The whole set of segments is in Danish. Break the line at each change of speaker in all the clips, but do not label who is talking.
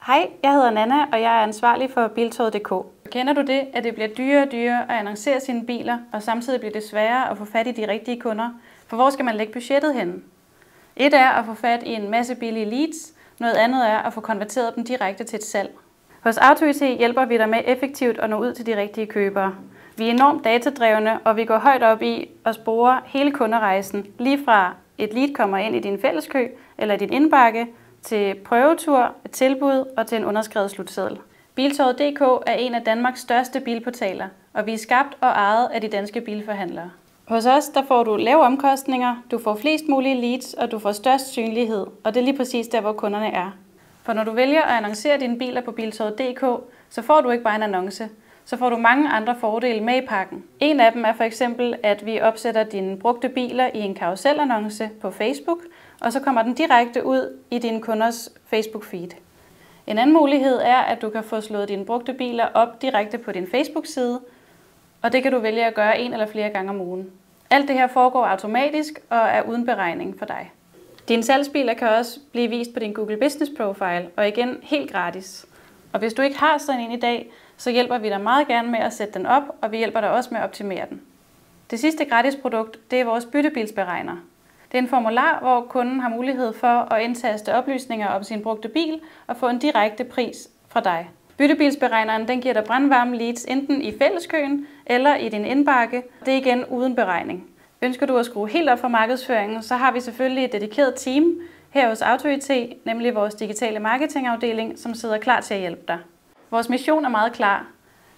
Hej, jeg hedder Nana, og jeg er ansvarlig for Biltoget.dk. Kender du det, at det bliver dyrere og dyrere at annoncere sine biler, og samtidig bliver det sværere at få fat i de rigtige kunder? For hvor skal man lægge budgettet henne? Et er at få fat i en masse billige leads, noget andet er at få konverteret dem direkte til et salg. Hos AutoIT hjælper vi dig med effektivt at nå ud til de rigtige købere. Vi er enormt datadrevne, og vi går højt op i at spore hele kunderejsen, lige fra et lead kommer ind i din fælleskø eller din indbakke, til prøvetur, et tilbud og til en underskrevet slutseddel. Biltoget.dk er en af Danmarks største bilportaler, og vi er skabt og ejet af de danske bilforhandlere. Hos os der får du lave omkostninger, du får flest mulige leads, og du får størst synlighed, og det er lige præcis der, hvor kunderne er. For når du vælger at annoncere dine biler på Biltoget.dk, så får du ikke bare en annonce, så får du mange andre fordele med i pakken. En af dem er for eksempel, at vi opsætter dine brugte biler i en carouselannonce på Facebook, og så kommer den direkte ud i dine kunders Facebook-feed. En anden mulighed er, at du kan få slået dine brugte biler op direkte på din Facebook-side, og det kan du vælge at gøre en eller flere gange om ugen. Alt det her foregår automatisk og er uden beregning for dig. Dine salgsbiler kan også blive vist på din Google Business Profile, og igen helt gratis. Og hvis du ikke har sådan en i dag, så hjælper vi dig meget gerne med at sætte den op, og vi hjælper dig også med at optimere den. Det sidste gratis produkt, det er vores byttebilsberegner. Det er en formular, hvor kunden har mulighed for at indtaste oplysninger om sin brugte bil og få en direkte pris fra dig. Byttebilsberegneren den giver dig brandvarme leads enten i fælleskøen eller i din indbakke. Det er igen uden beregning. Ønsker du at skrue helt op for markedsføringen, så har vi selvfølgelig et dedikeret team her hos AutoIT, nemlig vores digitale marketingafdeling, som sidder klar til at hjælpe dig. Vores mission er meget klar.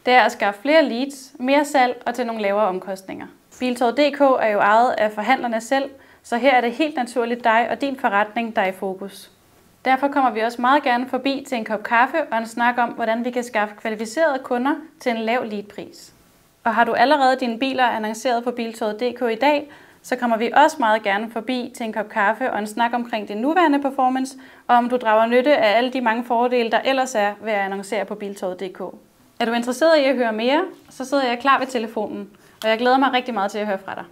Det er at skaffe flere leads, mere salg og til nogle lavere omkostninger. Biltoget.dk er jo ejet af forhandlerne selv, så her er det helt naturligt dig og din forretning, der er i fokus. Derfor kommer vi også meget gerne forbi til en kop kaffe og en snak om, hvordan vi kan skaffe kvalificerede kunder til en lav leadpris. Og har du allerede dine biler annonceret på Biltoget.dk i dag, så kommer vi også meget gerne forbi til en kop kaffe og en snak omkring din nuværende performance, og om du drager nytte af alle de mange fordele, der ellers er ved at annoncere på Biltoget.dk. Er du interesseret i at høre mere, så sidder jeg klar ved telefonen, og jeg glæder mig rigtig meget til at høre fra dig.